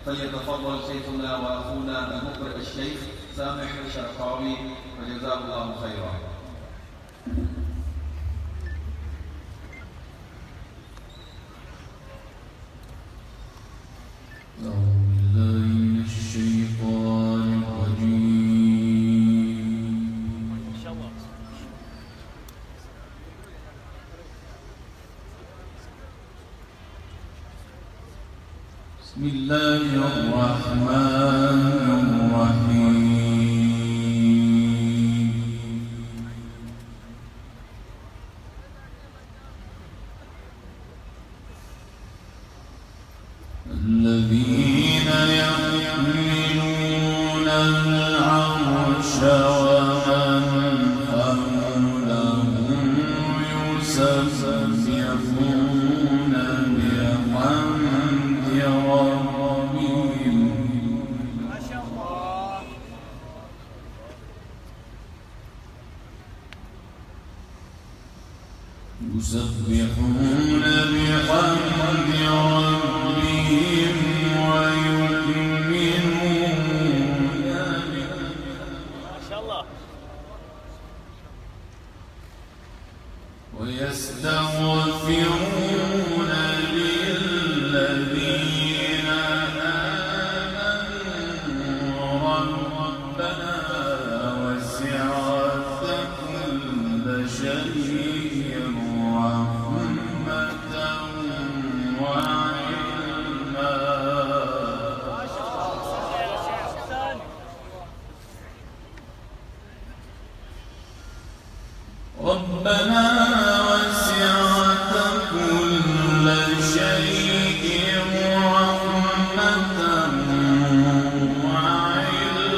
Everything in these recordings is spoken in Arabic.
فليتفضل شيخنا وأخونا المقرئ الشيخ سامح الشرقاوي وجزاه الله خيرا. بسم الله الرحمن الرحيم. الذين يحملون العرش ومن حوله يسبحون بحمد ربهم ويؤمنون به ويستغفرون للذين آمنوا ربنا وسعت كل شيء رحمة وعلما ربنا وسعت كل شيء رحمة وعلما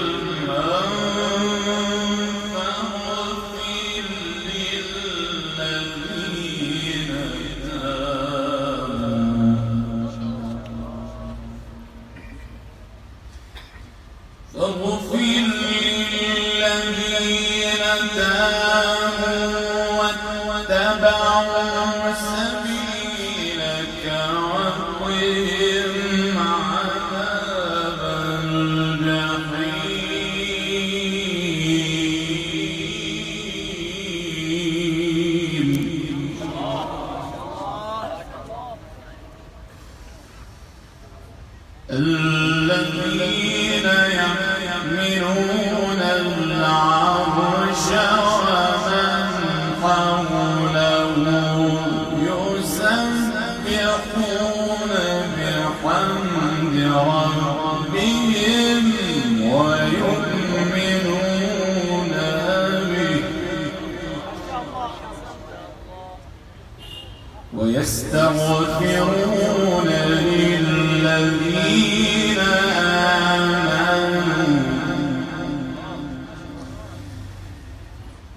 فاغفر للذين تابوا واتبعوا سبيلك وقهم عذاب الجحيم. الذين يحملون العرش ومن حوله يسبحون بحمد ربهم ويؤمنون به ويستغفرون للذين آمنوا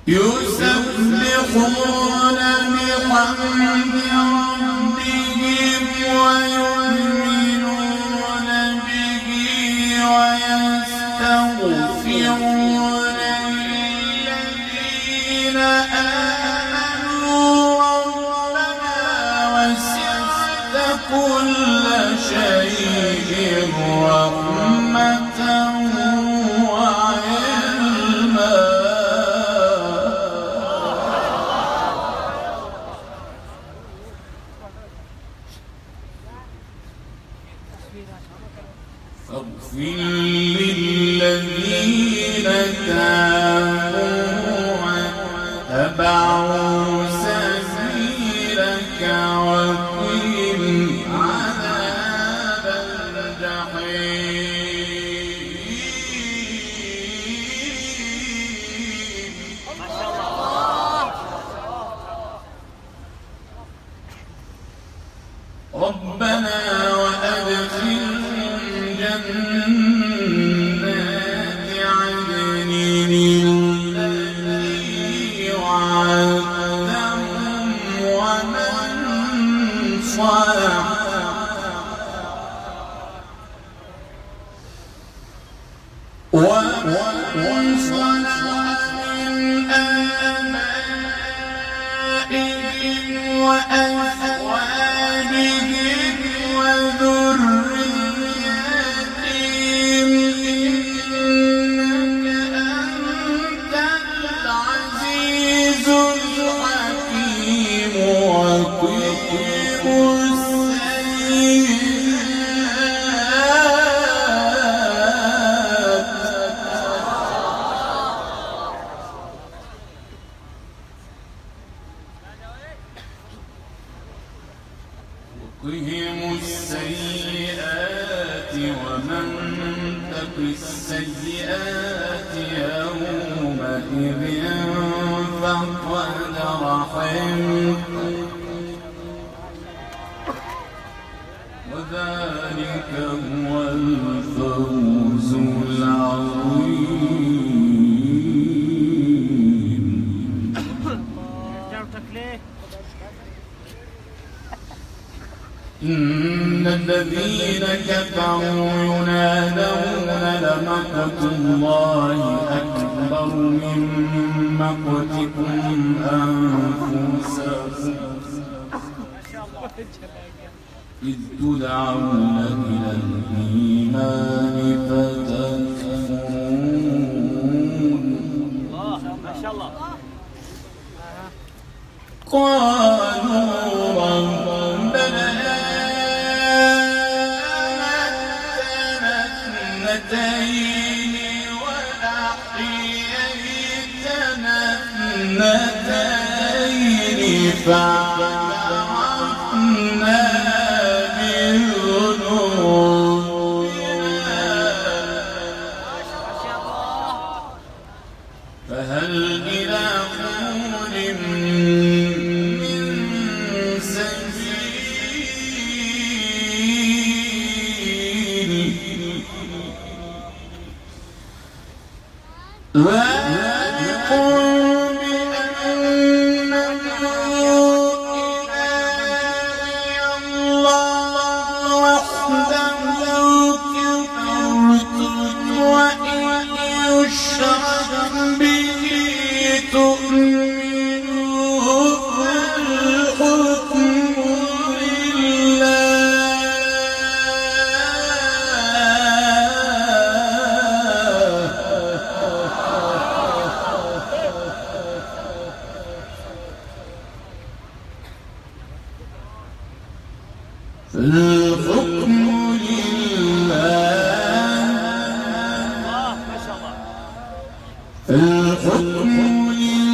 يسبحون بحمد ربهم ويؤمنون به ويستغفرون للذين آمنوا ربنا وسعت كل شيء رحمة وعلما فاغفر للذين تابوا واتبعوا سبيلك وقهم عذاب الجحيم. ما شاء الله. ربنا وأدخلنا جنات عدن التي وعدتهم ومن صلح من آبائهم وأزواجهم وذرياتهم ومن تك السيئات يومئذ فقد رحمته وذلك هو الفوز العظيم. إن الذين كفروا ينادون لمقت الله أكبر من مقتكم أنفسكم إذ تدعون إلى الإيمان فتكفرون. ما شاء الله. قالوا ربنا أمتنا اثنتين وأحييتنا اثنتين فاعترفنا بذنوبنا فهل إلى خروج من سبيل ذلك بأنه إلهي الله وحده كفرتم وإن يشرك به تؤمنوا فالحكم فالحكم لله ما شاء الله. الحكم لله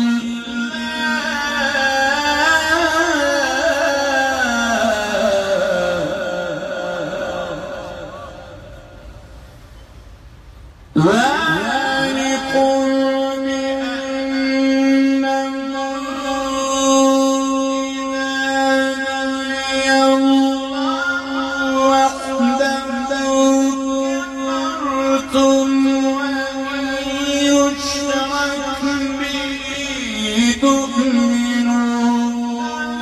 ذلك بأنه إلهي الله وحده كفرتم وإن يشرك به تؤمنوا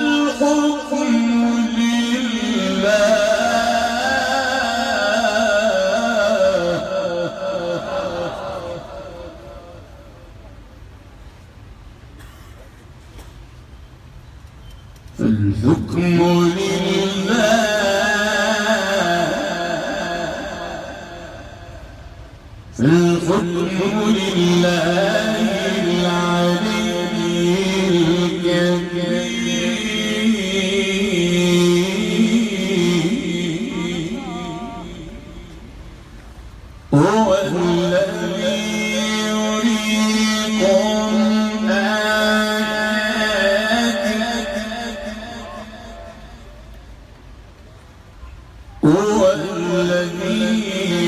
الحكم لله فالحكم لله فالحكم لله العلي الكبير هو الذي يريكم هو الذي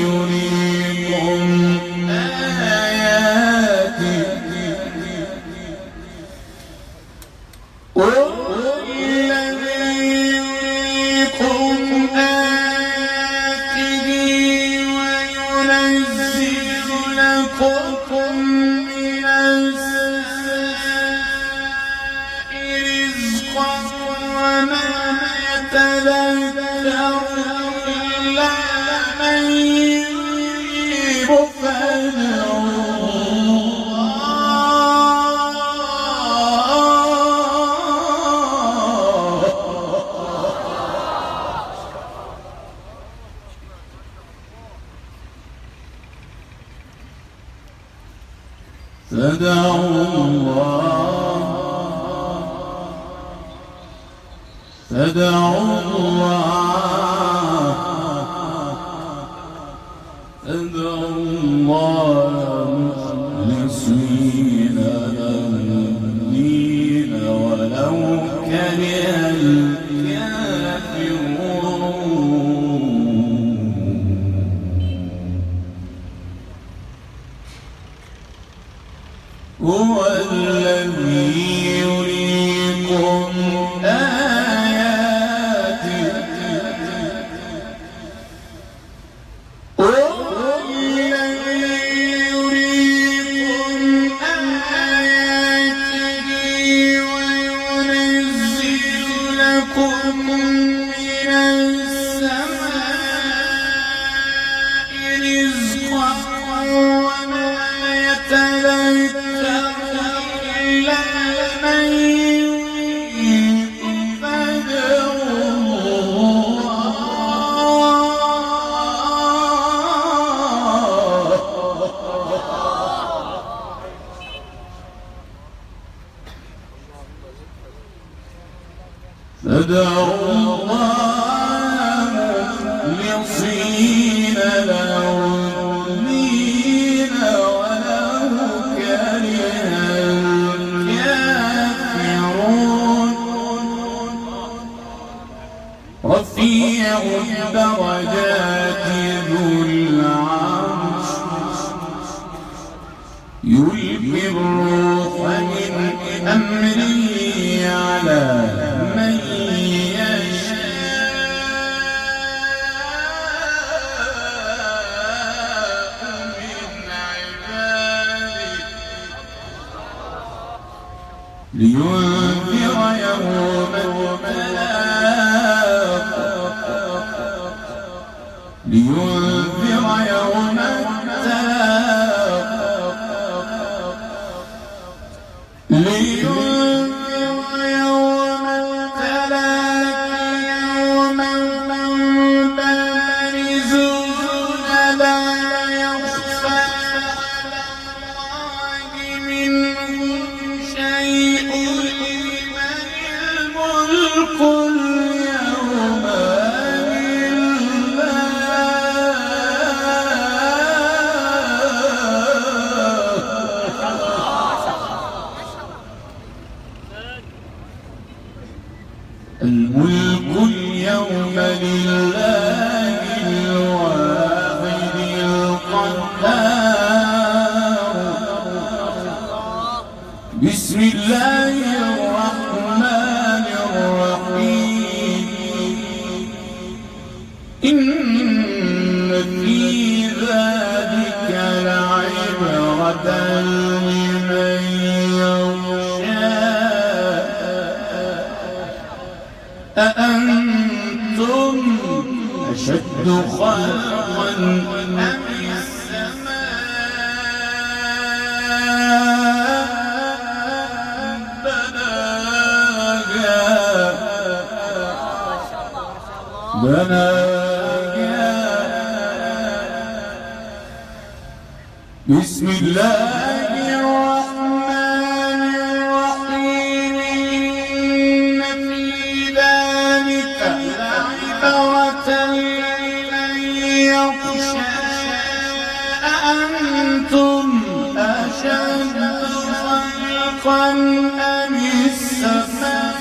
يريكم آياته هو الذي يريكم آياته وينزل لكم من السماء رزقا وما يتذكر إلا من ينيب فادعوا الله فادعوا الله مخلصين له الدين ولو كره الكافرون. هو الذي يريكم آياته وينزل لكم من السماء رزقا وما يتذكر إلا من فادعوا الله مخلصين له الدين ولو كره الكافرون رفيع الدرجات ذو العرش يلقي الروح من أمره على من لينذر يوم التلاق لينذر يوم التلاق لينذر يوم التلاق يوما بارزون لا يخفى على الله منهم شيء لمن الملك اليوم لله الملك اليوم لله الواحد القهار بسم الله الرحمن الرحيم إن في ذلك لعبرة لمن يخشى أأنتم أشد خلقا أم السماء بناها بسم الله الرحمن الرحيم إن في ذلك لعبرة لمن يخشى أأنتم أشد خلقا أم السماء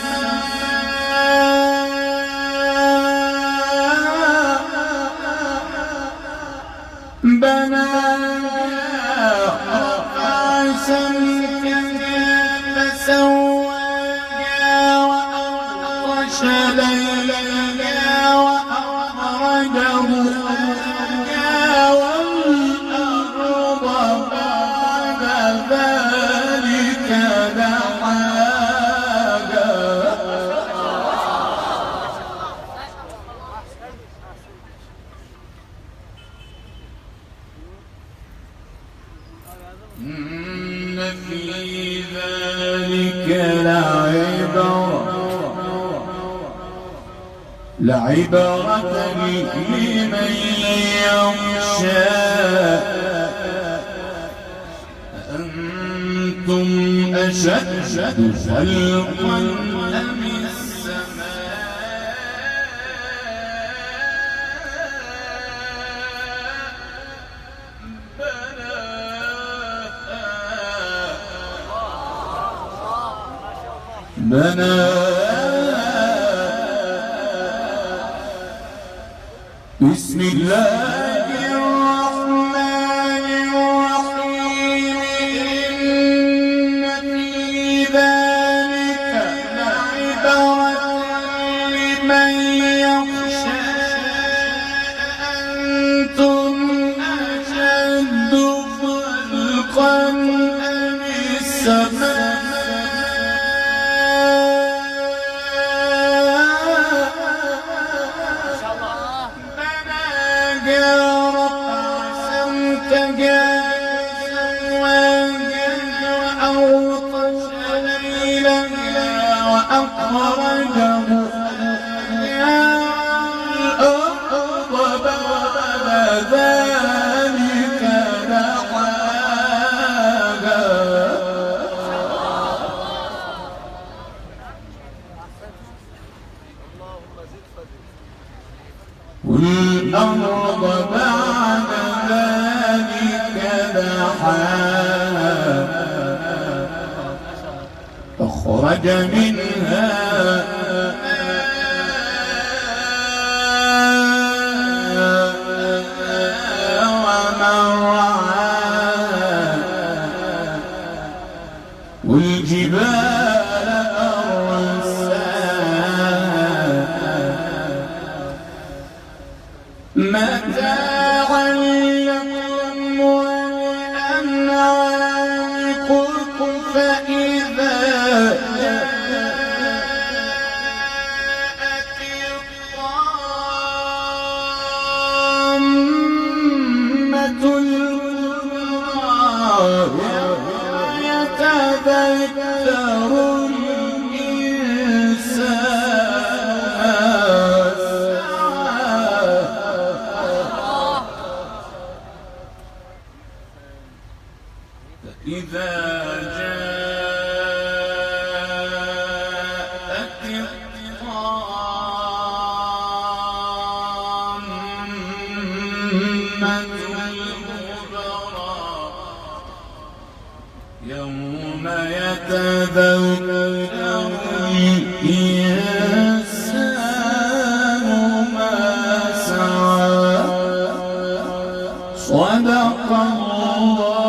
بناها رفع سمكها فسواها وأغطش ليلها وأخرج ضحاها والأرض بعد ذلك دحاها إن في ذلك لعبرة لمن يخشى أأنتم أشد خلقا أم بسم الله الرحمن الرحيم إن ذلك دحاها والأرض بعد ذلك دحاها أخرج منها والجبال أرساها متاعا لكم ولأنعامكم فإذا جاءت الطامة الكبرى يتذكر الإنسان إذا جاءت الطامة الكبرى يوم يتذكر الإنسان ما سعى صدق الله